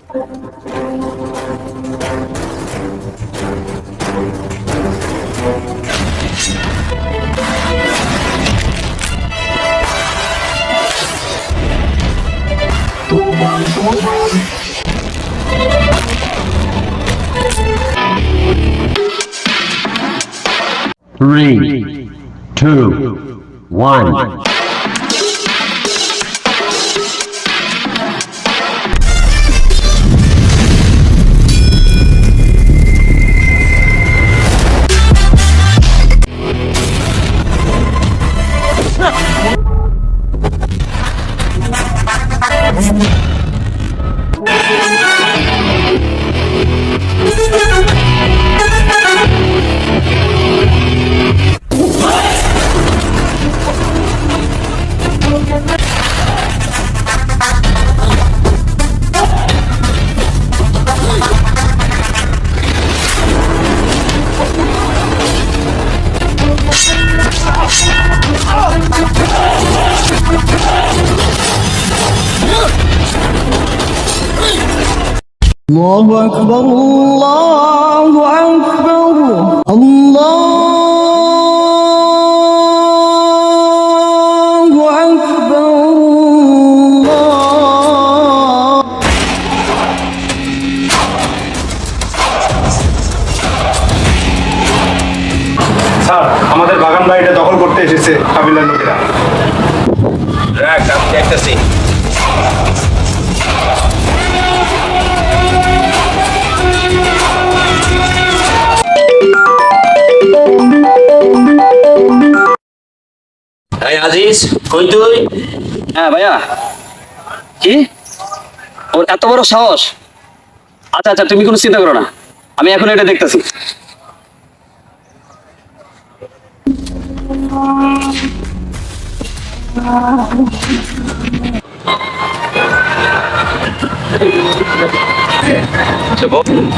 Three, two, one. الله أكبر الله أكبر الله أكبر الله sir, আমাদের বাগান বাড়িটা দখল করতে এসেছে কাবিলার লোকেরা। আমি দেখতেছি। আজিজ, কই তুই? হ্যাঁ ভাইয়া, কি ওর এত বড় সাহস? আচ্ছা আচ্ছা, তুমি কোনো চিন্তা করো না, আমি এখন এটা দেখতেছি।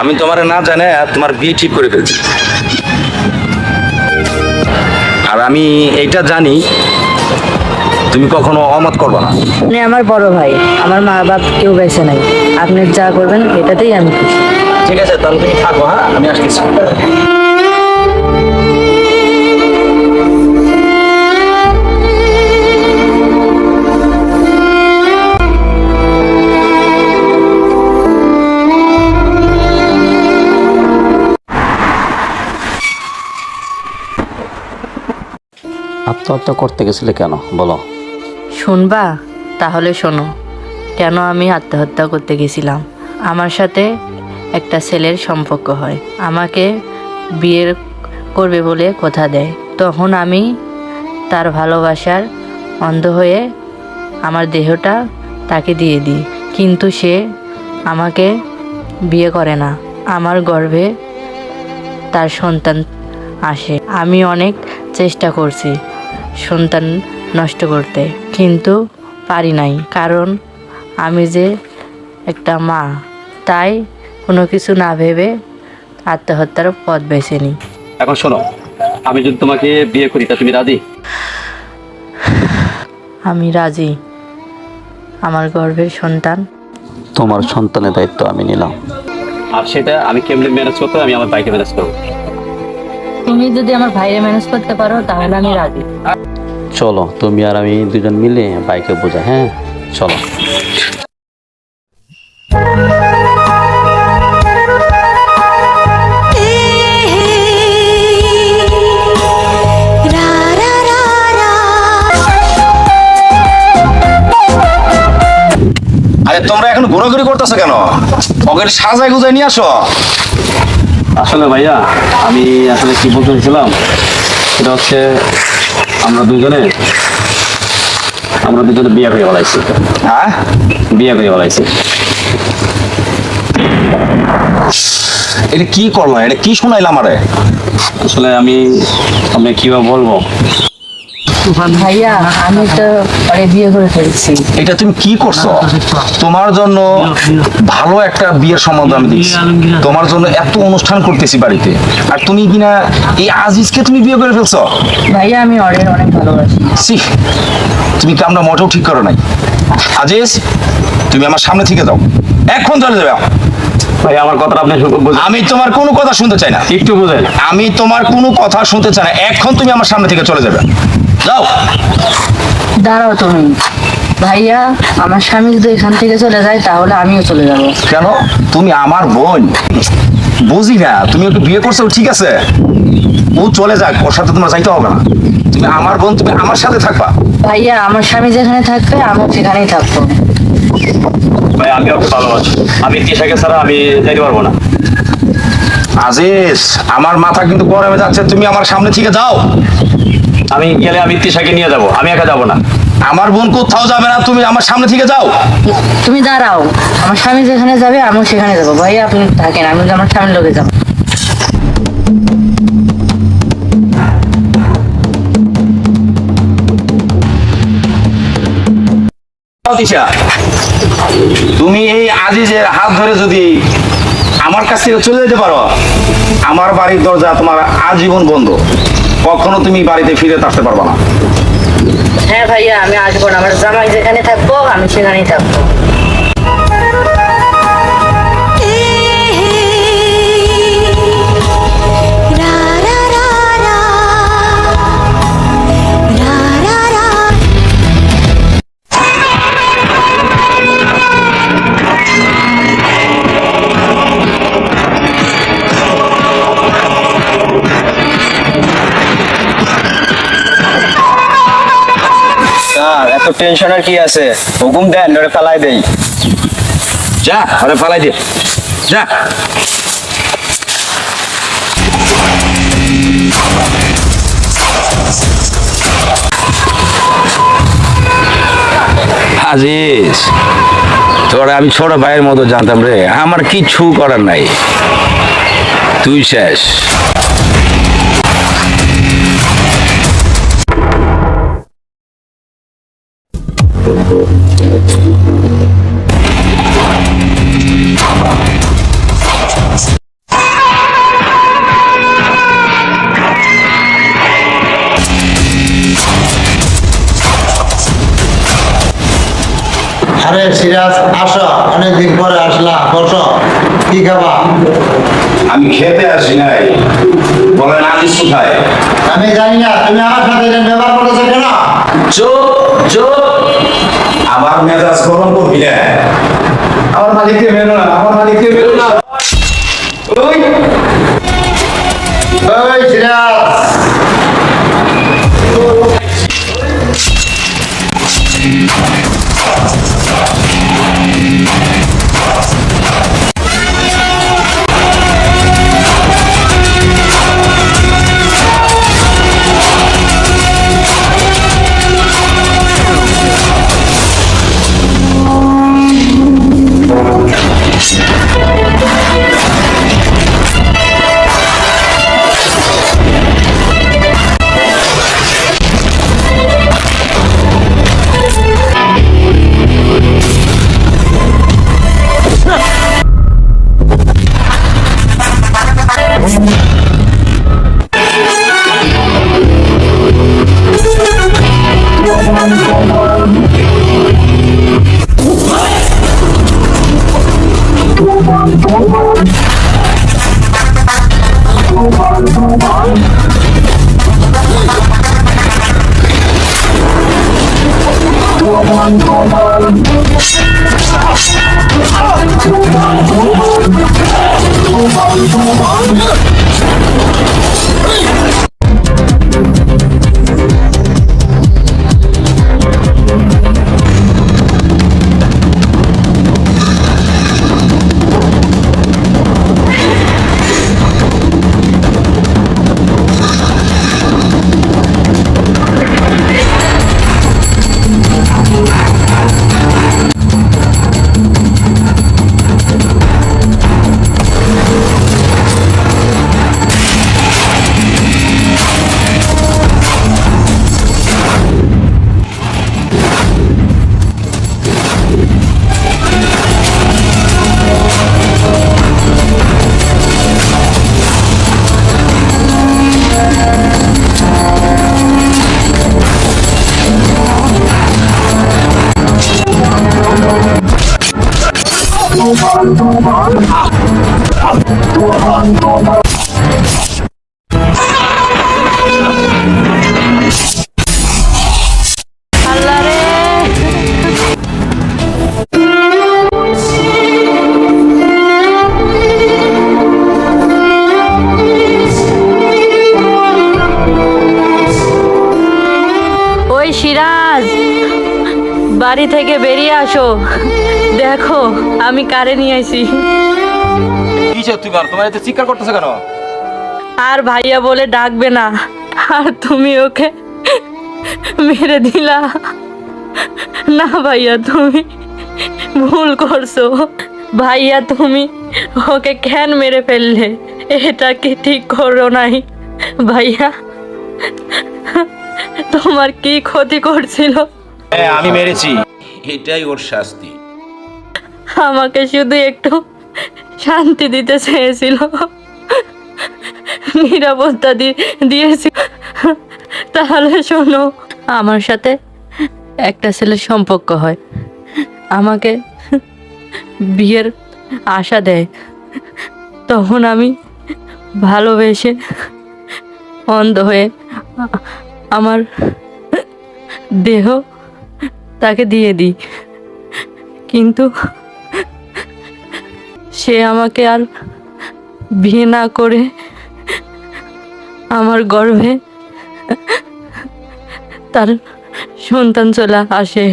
আমি তোমার না জানে তোমার বিয়ে ঠিক করে ফেলছি, আর আমি এইটা জানি তুমি কখনো অমত করবে না। আপনি আমার বড় ভাই, আমার মা বাপ কেউ বেঁচে নাই, আপনি যা করবেন এটাতেই আমি খুশি। ঠিক আছে, তাহলে তুমি থাকো। হ্যাঁ, আমি আসতেছি। আত্মহত্যা করতে গেছিলে কেন বলো? শুনবা? তাহলে শোনো কেন আমি আত্মহত্যা করতে গেছিলাম। আমার সাথে একটা ছেলের সম্পর্ক হয়, আমাকে বিয়ে করবে বলে কথা দেয়। তখন আমি তার ভালোবাসার অন্ধ হয়ে আমার দেহটা তাকে দিয়ে দিই, কিন্তু সে আমাকে বিয়ে করে না। আমার গর্ভে তার সন্তান আসে। আমি অনেক চেষ্টা করছি সন্তান নষ্ট করতে, কিন্তু পারি নাই, কারণ আমি যে একটা মা। তাই কোনো কিছু না ভেবে আত্মহত্যার পথ বেছে নিই। এখন শোনো, আমি যদি তোমাকে বিয়ে করি তা তুমি রাজি? আমি রাজি। আমার গর্ভের সন্তান। তোমার সন্তানের দায়িত্ব আমি নিলাম, আর সেটা আমি কেমনে ম্যানেজ করতে আমি আমার বাইকে ম্যানেজ করবো। তুমি যদি আমার ভাইরে ম্যানেজ করতে পারো তাহলে আমি রাজি। চলো, তুমি আর আমি দুজন মিলে বাইকে বোঝাই। হ্যাঁ চলো। আরে তোমরা এখন ঘোরাঘুরি করতেছো কেন? ওকে সাজায় গুজায় নিয়ে আসো। আসলে ভাইয়া, আমি আসলে কি বলতে চাইছিলাম সেটা হচ্ছে আমরা দুজনে বিয়ে করে বলাইছি। হ্যাঁ, বিয়ে করে বলাইছি। এটা কি করলো? এটা কি শোনাইলাম? আরে আসলে আমি কিভাবে বলবো ভাইয়া, আমি তো পরে বিয়ে করে ফেলছি। এটা তুমি কি করছো? তোমার জন্য ভালো একটা বিয়ের সম্বন্ধ আমি দিচ্ছি, তোমার জন্য এত অনুষ্ঠান করতেছি বাড়িতে, আর তুমি কিনা এই আজিজকে তুমি বিয়ে করে ফেলছো? ভাইয়া, আমি অনেক অনেক ভালোবাসি। সি, তুমি কামটা মোটেও ঠিক করো নাই। আজিজ, তুমি আমার সামনে থেকে যাও, এখন চলে যাবে। ভাই আমার কথাটা আপনি আমি তোমার কোনো কথা শুনতে চাই না, একটু বুঝেন। আমি তোমার কোনো কথা শুনতে চাই না, এখন তুমি আমার সামনে থেকে চলে যাবে, যাও। দাঁড়াও তুমি। ভাইয়া, আমার স্বামী যদি এখান থেকে চলে যায় তাহলে আমিও চলে যাব। কেন? তুমি আমার বোন, বুঝি না, তুমি ওকে বিয়ে করছো ঠিক আছে, ও চলে যাক, ওর সাথে তোমার যাইতে হবে না। তুমি আমার বোন, তুমি আমার সাথে থাকবা। ভাইয়া, আমার স্বামী যেখানে থাকবে আমিও সেখানেই থাকবো। ভাই আমি ওকে ভালোবাসি, আমি তিশাকে ছাড়া আমি যাইতে পারবো না। আজিজ, আমার মাথা কিন্তু গরমে যাচ্ছে, তুমি আমার সামনে থেকে যাও। আমি গেলে আমি তিশাকে নিয়ে যাব, আমি একা যাব না। আমার বোন কোথাও যাবে না, তুমি আমার সামনে থেকে যাও। তুমি দাঁড়াও, আমার স্বামী যেখানে যাবে আমিও সেখানে যাবো। ভাইয়া আপনি থাকেন, আমি আমার স্বামীর লোকে যাবো। তিশা, তুমি এই আজিজের হাত ধরে যদি আমার কাছ থেকে চলে যেতে পারো, আমার বাড়ির দরজা তোমার আজীবন বন্ধ, কখনো তুমি বাড়িতে ফিরে আসতে পারবে না। হ্যাঁ ভাইয়া, আমি আসবো না। আমার জামাই যেখানে থাকবো আমি সেখানেই থাকবো। স্যার এত টেনশনের কি আছে, হুকুম দেন ওরে ফেলাই দেই। যা, আরে ফালাই দে, যা। আজিজ, তোরা আমি ছোট ভাইয়ের মতো জানতাম রে, আমার কিচ্ছু করার নাই, তুই শেষ। আরে সিরাজ, আসো, অনেকদিন পরে আসলা, বসো, কি খাবা? আমি খেতে আসি নাই, বলেন আজিজ কোথায়? আমি জানি না, তুমি আমার সাথে এটা ব্যবহার করেছো কেন? চুপ চুপ, আমার মেজাজ গরম করবি না। আমার মালিককে মেরো না, আমার মালিককে মেরো না। ওই ওই সিরাজ, আল্লাহ রে! ওই সিরাজ, বাড়ি থেকে বেরিয়ে আসো। দেখো আমি কারে নিয়ে আইছি। কি চাও তুমি? আর তোমার এত চিৎকার করতেছো কেন? আর ভাইয়া বলে ডাকবে না, আর তুমি ওকে মেরে দিলা। না ভাইয়া, তুমি ভুল করছো। ভাইয়া তুমি ওকে কেন মেরে ফেললে? এটা কি ঠিক করো নাই ভাইয়া? তোমার কি ক্ষতি করছিল? হ্যাঁ, আমি মেরেছি, এটাই ওর শাস্তি। আমাকে শুধু একটু শান্তি দিতে চেয়েছিল, নিরাপত্তা দিয়েছিল। তাহলে শোনো, আমার সাথে একটা ছেলের সম্পর্ক হয়, আমাকে বিয়ের আশা দেয়। তখন আমি ভালোবেসে অন্ধ হয়ে আমার দেহ তাকে দিয়ে দিই, কিন্তু সে আমাকে আর বিয়ে না করে আমার গর্ভে তার সন্তান চলে আসে।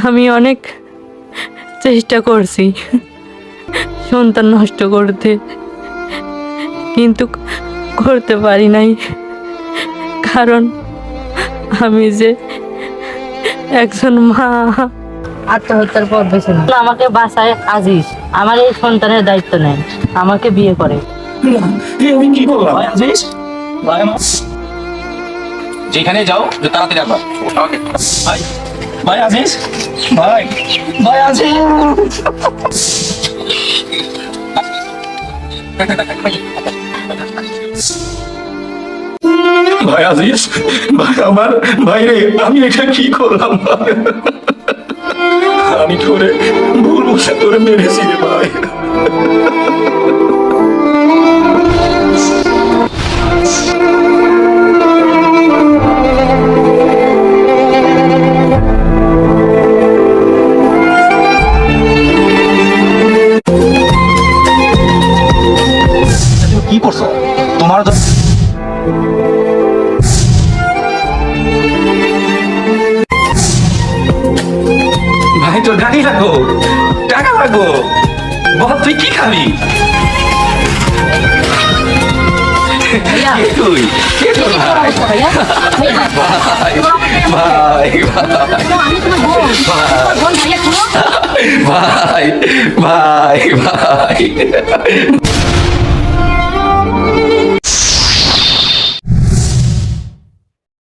আমি অনেক চেষ্টা করছি সন্তান নষ্ট করতে, কিন্তু করতে পারি নাই, কারণ আমি যে একজন মা। আত্মহত্যার পথ বেছে নিই। আমাকে বাঁচায় আজিজ, আমার এই সন্তানের দায়িত্ব নেন, আমাকে বিয়ে করে। আমি কি করলাম আজিজ? যেখানে যাও যে তাড়াতাড়ি আসবা। ভাই, ভাই আজিজ, ভাই, ভাই আজিজ। ভাই আজিজ, ভাই আমার, ভাই রে, আমি এটা কি করলাম? আমি তোরে ভুল বসে তোরে মেরেছি রে ভাই। কি করছো তোমার? ভাই তো গাড়ি লাগো, টাকা লাগো, বল তুই কি খাবি? তুই ভাই ভাই ভাই ভাই ভাই ভাই